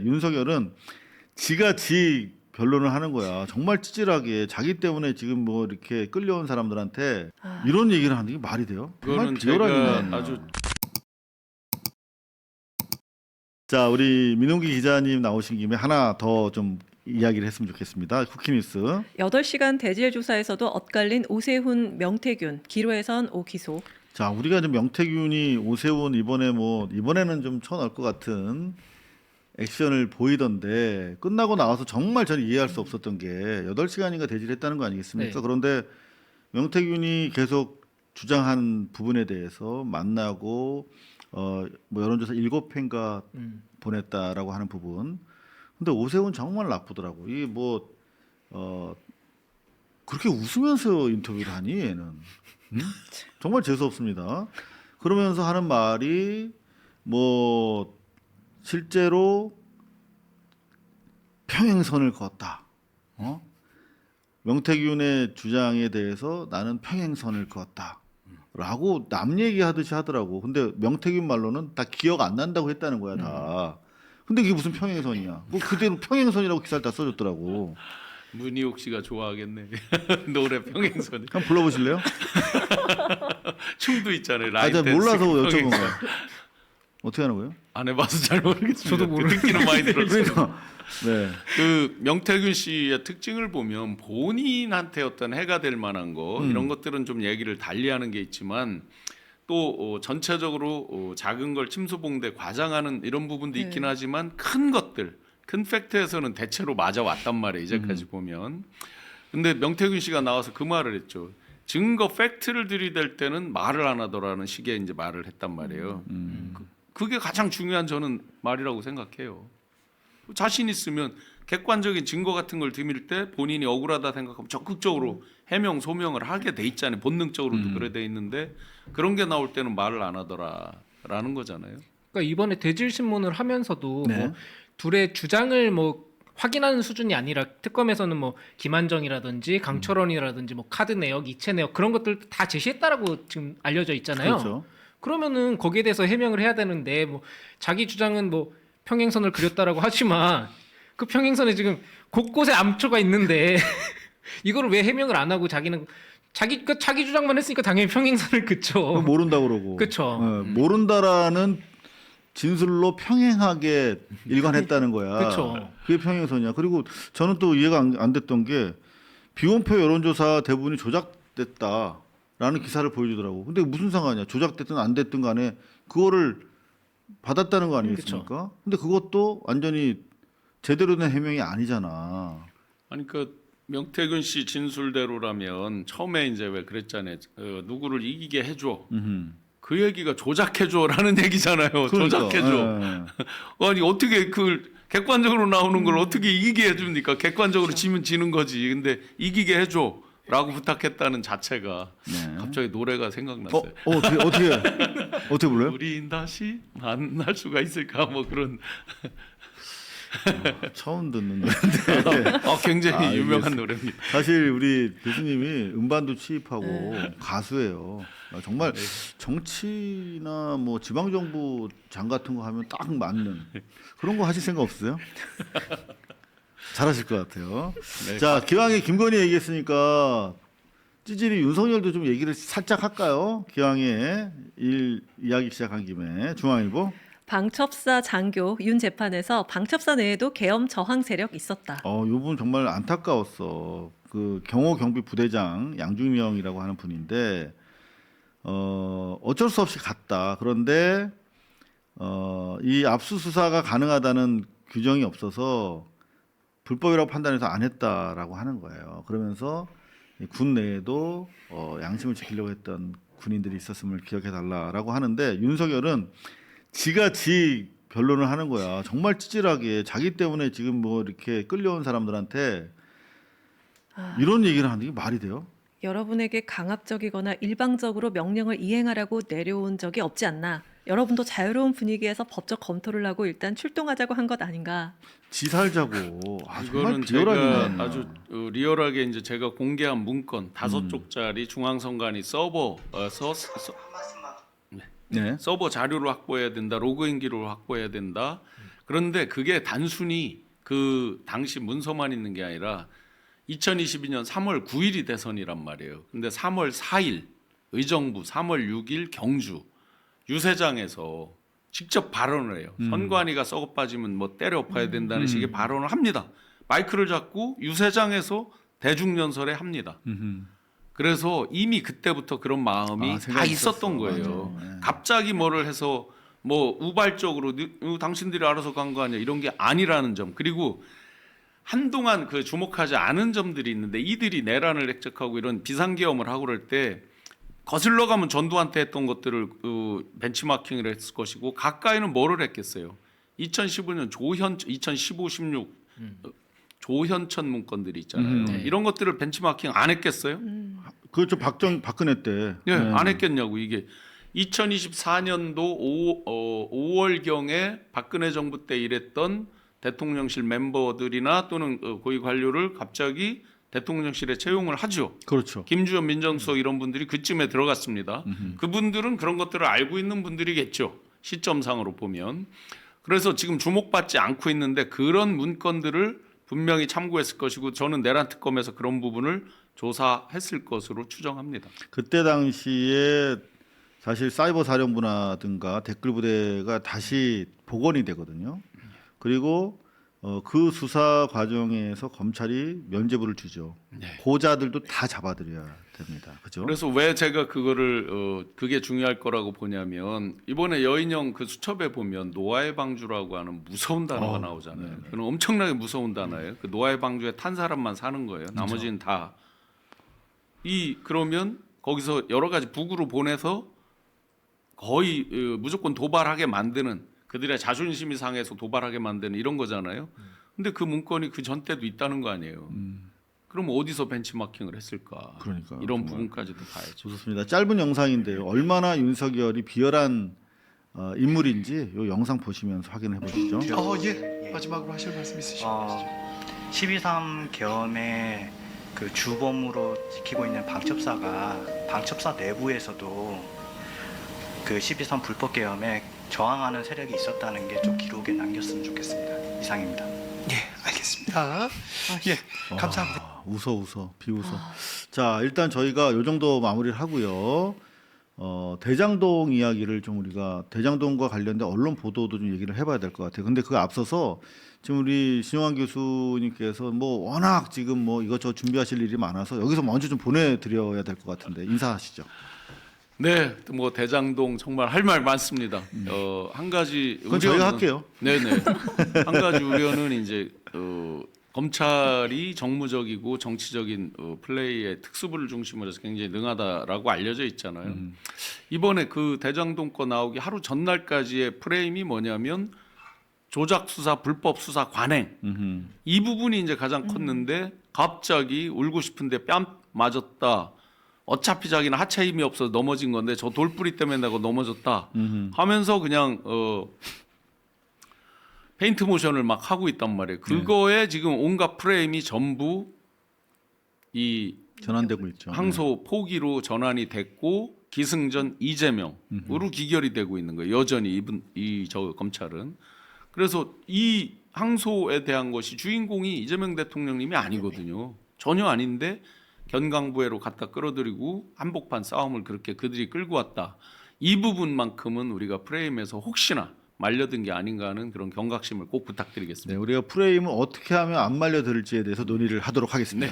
윤석열은 지가 지 변론을 하는 거야. 정말 찌질하게 자기 때문에 지금 뭐 이렇게 끌려온 사람들한테 이런 얘기를 하는 게 말이 돼요? 정말 그거는 제가 비열하게 아주 자, 우리 민홍기 기자님 나오신 김에 하나 더 좀 이야기를 했으면 좋겠습니다. 쿠키뉴스. 8시간 대질 조사에서도 엇갈린 오세훈, 명태균, 기로에선 5기소. 자, 우리가 좀 명태균이 오세훈 이번에는 좀 쳐넣을 것 같은 액션을 보이던데 끝나고 나와서 정말 저는 이해할 수 없었던 게 8시간인가 대질했다는 거 아니겠습니까? 네. 그런데 명태균이 계속 주장한 부분에 대해서 만나고 뭐 여론조사 7회인가 보냈다라고 하는 부분. 근데 오세훈 정말 나쁘더라고. 이 뭐 그렇게 웃으면서 인터뷰를 하니 얘는 정말 재수 없습니다. 그러면서 하는 말이 뭐 실제로 평행선을 걷다. 명태균의 주장에 대해서 나는 평행선을 걷다. 라고 남 얘기하듯이 하더라고. 근데 명태균 말로는 다 기억 안 난다고 했다는 거야, 다. 근데 그게 무슨 평행선이야. 뭐 그대로 평행선이라고 기사를 다 써줬더라고. 문희옥 씨가 좋아하겠네. 노래 평행선. 한번 불러보실래요? 춤도 있잖아요. 아, 라인 제가 댄스 몰라서 여쭤본 평행선. 거야. 어떻게 하는 거예요? 안 해봐서 잘 모르겠습니다. 저도 모르겠어요. 듣기는 많이 들었어요. 그러니까 네. 그 명태균 씨의 특징을 보면 본인한테 어떤 해가 될 만한 거 이런 것들은 좀 얘기를 달리하는 게 있지만 또 전체적으로 작은 걸 침수봉대 과장하는 이런 부분도 있긴 하지만 큰 것들, 큰 팩트에서는 대체로 맞아 왔단 말이에요. 이제까지 보면. 근데 명태균 씨가 나와서 그 말을 했죠. 증거 팩트를 들이댈 때는 말을 안 하더라는 식의 이제 말을 했단 말이에요. 그게 가장 중요한 저는 말이라고 생각해요. 자신 있으면 객관적인 증거 같은 걸 드밀 때 본인이 억울하다 생각하면 적극적으로 해명 소명을 하게 돼 있잖아요. 본능적으로도 그래 돼 있는데 그런 게 나올 때는 말을 안 하더라라는 거잖아요. 그러니까 이번에 대질 신문을 하면서도 네. 뭐 둘의 주장을 뭐 확인하는 수준이 아니라 특검에서는 뭐 김한정이라든지 강철원이라든지 뭐 카드 내역, 이체 내역 그런 것들 다 제시했다라고 지금 알려져 있잖아요. 그렇죠. 그러면은 거기에 대해서 해명을 해야 되는데 뭐 자기 주장은 뭐 평행선을 그렸다라고 하지만 그 평행선에 지금 곳곳에 암초가 있는데 이거를 왜 해명을 안 하고 자기는 자기 주장만 했으니까 당연히 평행선을 그쵸. 모른다 그러고. 그쵸. 모른다라는 진술로 평행하게 일관했다는 거야. 그쵸. 그게 평행선이야. 그리고 저는 또 이해가 안 됐던 게 비원표 여론조사 대부분이 조작됐다라는 기사를 보여주더라고. 근데 무슨 상관이야? 조작됐든 안 됐든 간에 그거를 받았다는 거 아니겠습니까? 근데 그것도 완전히 제대로 된 해명이 아니잖아. 아니 그 명태균 씨 진술대로라면 처음에 이제 왜 그랬잖아요. 누구를 이기게 해줘. 그 얘기가 조작해줘라는 얘기잖아요. 그러니까, 조작해줘. 예. 아니 어떻게 그 객관적으로 나오는 걸 어떻게 이기게 해줍니까? 객관적으로 지면 지는 거지. 근데 이기게 해줘라고 부탁했다는 자체가 네. 갑자기 노래가 생각났어요. 어떻게 불러요? 우린 다시 만날 수가 있을까? 뭐 그런 처음 듣는 노래인데. 굉장히 유명한 알겠습니다. 노래입니다. 사실 우리 교수님이 음반도 취입하고 가수예요. 정말 정치나 뭐 지방정부 장 같은 거 하면 딱 맞는 그런 거 하실 생각 없으세요? 잘하실 것 같아요. 네. 자, 기왕에 김건희 얘기했으니까 찌질이 윤석열도 좀 얘기를 살짝 할까요? 기왕에 이야기 시작한 김에 중앙일보. 방첩사 장교 윤 재판에서 방첩사 내에도 계엄 저항 세력 있었다. 이 분 정말 안타까웠어. 그 경호 경비 부대장 양중명이라고 하는 분인데 어쩔 수 없이 갔다. 그런데 이 압수수사가 가능하다는 규정이 없어서 불법이라고 판단해서 안 했다라고 하는 거예요. 그러면서 군 내에도 양심을 지키려고 했던 군인들이 있었음을 기억해 달라라고 하는데 윤석열은 지가 지 변론을 하는 거야. 정말 찌질하게 자기 때문에 지금 뭐 이렇게 끌려온 사람들한테 이런 얘기를 하는 게 말이 돼요? 여러분에게 강압적이거나 일방적으로 명령을 이행하라고 내려온 적이 없지 않나. 여러분도 자유로운 분위기에서 법적 검토를 하고 일단 출동하자고 한 것 아닌가. 지 살자고. 정말 이거는 비열하게 제가 나왔네. 아주 리얼하게 이제 제가 공개한 문건 5쪽짜리 중앙선관위 서버에서 네. 서버 자료를 확보해야 된다, 로그인 기록을 확보해야 된다. 그런데 그게 단순히 그 당시 문서만 있는 게 아니라 2022년 3월 9일이 대선이란 말이에요. 근데 3월 4일 의정부, 3월 6일 경주 유세장에서 직접 발언을 해요. 선관위가 썩어 빠지면 뭐 때려 엎어야 된다는 식의 발언을 합니다. 마이크를 잡고 유세장에서 대중연설에 합니다. 그래서 이미 그때부터 그런 마음이 다 생각이 있었던 있었어. 거예요. 맞아. 네. 갑자기 뭐를 해서 뭐 우발적으로 당신들이 알아서 간 거 아니야 이런 게 아니라는 점. 그리고 한동안 그 주목하지 않은 점들이 있는데 이들이 내란을 획책하고 이런 비상계엄을 하고 그럴 때 거슬러 가면 전두환때 했던 것들을 벤치마킹을 했을 것이고 가까이는 뭐를 했겠어요. 2015년 2015, 16 조현천 문건들이 있잖아요. 네. 이런 것들을 벤치마킹 안 했겠어요? 그렇죠. 박근혜 때. 네, 안 했겠냐고. 이게 2024년도 5월경에 박근혜 정부 때 일했던 대통령실 멤버들이나 또는 고위 관료를 갑자기 대통령실에 채용을 하죠. 그렇죠. 김주현 민정수석 이런 분들이 그쯤에 들어갔습니다. 그분들은 그런 것들을 알고 있는 분들이겠죠. 시점상으로 보면. 그래서 지금 주목받지 않고 있는데 그런 문건들을 분명히 참고했을 것이고 저는 내란 특검에서 그런 부분을 조사했을 것으로 추정합니다. 그때 당시에 사실 사이버 사령부라든가 댓글 부대가 다시 복원이 되거든요. 그리고 그 수사 과정에서 검찰이 면죄부를 주죠. 네. 고자들도 다 잡아들여야 됩니다. 그죠? 그래서 왜 제가 그거를 그게 중요할 거라고 보냐면 이번에 여인형 그 수첩에 보면 노아의 방주라고 하는 무서운 단어가 나오잖아요. 그건 엄청나게 무서운 단어예요. 그 노아의 방주에 탄 사람만 사는 거예요. 나머지는 다 그러면 거기서 여러 가지 북으로 보내서 거의 무조건 도발하게 만드는 그들의 자존심이 상해서 도발하게 만드는 이런 거잖아요. 근데 그 문건이 그 전 때도 있다는 거 아니에요. 그럼 어디서 벤치마킹을 했을까? 그러니까 이런 정말 부분까지도 봐야죠. 좋습니다. 짧은 영상인데요. 얼마나 윤석열이 비열한 인물인지 이 영상 보시면서 확인해 보시죠. 예. 마지막으로 하실 말씀 있으시죠? 12.3 계엄의 그 주범으로 지키고 있는 방첩사가 방첩사 내부에서도 그 12.3 불법 계엄에 저항하는 세력이 있었다는 게 좀 기록에 남겼으면 좋겠습니다. 이상입니다. 예, 알겠습니다. 예, 감사합니다. 웃어 비웃어. 자 일단 저희가 요 정도 마무리를 하고요. 대장동 이야기를 좀 우리가 대장동과 관련된 언론 보도도 좀 얘기를 해봐야 될 것 같아요. 근데 그 앞서서 지금 우리 신용환 교수님께서 뭐 워낙 지금 뭐 이것저것 준비하실 일이 많아서 여기서 먼저 좀 보내드려야 될 것 같은데 인사하시죠. 네, 뭐 대장동 정말 할 말 많습니다. 한 가지 그건 저희가 할게요. 네네. 한 가지 우려는 이제 검찰이 정무적이고 정치적인 플레이에 특수부를 중심으로 해서 굉장히 능하다라고 알려져 있잖아요. 이번에 그 대장동 거 나오기 하루 전날까지의 프레임이 뭐냐면 조작 수사, 불법 수사 관행 이 부분이 이제 가장 컸는데 갑자기 울고 싶은데 뺨 맞았다. 어차피 자기는 하체 힘이 없어서 넘어진 건데 저 돌뿌리 때문에 내가 넘어졌다 하면서 그냥 페인트 모션을 막 하고 있단 말이에요. 그거에 지금 온갖 프레임이 전부 이 전환되고 있죠. 항소 포기로 전환이 됐고 기승전 이재명으로 기결이 되고 있는 거예요. 여전히 저 검찰은. 그래서 이 항소에 대한 것이 주인공이 이재명 대통령님이 아니거든요. 전혀 아닌데 견강부회로 갖다 끌어들이고 한복판 싸움을 그렇게 그들이 끌고 왔다. 이 부분만큼은 우리가 프레임에서 혹시나 말려든 게 아닌가 하는 그런 경각심을 꼭 부탁드리겠습니다. 네, 우리가 프레임을 어떻게 하면 안 말려들지에 대해서 논의를 하도록 하겠습니다.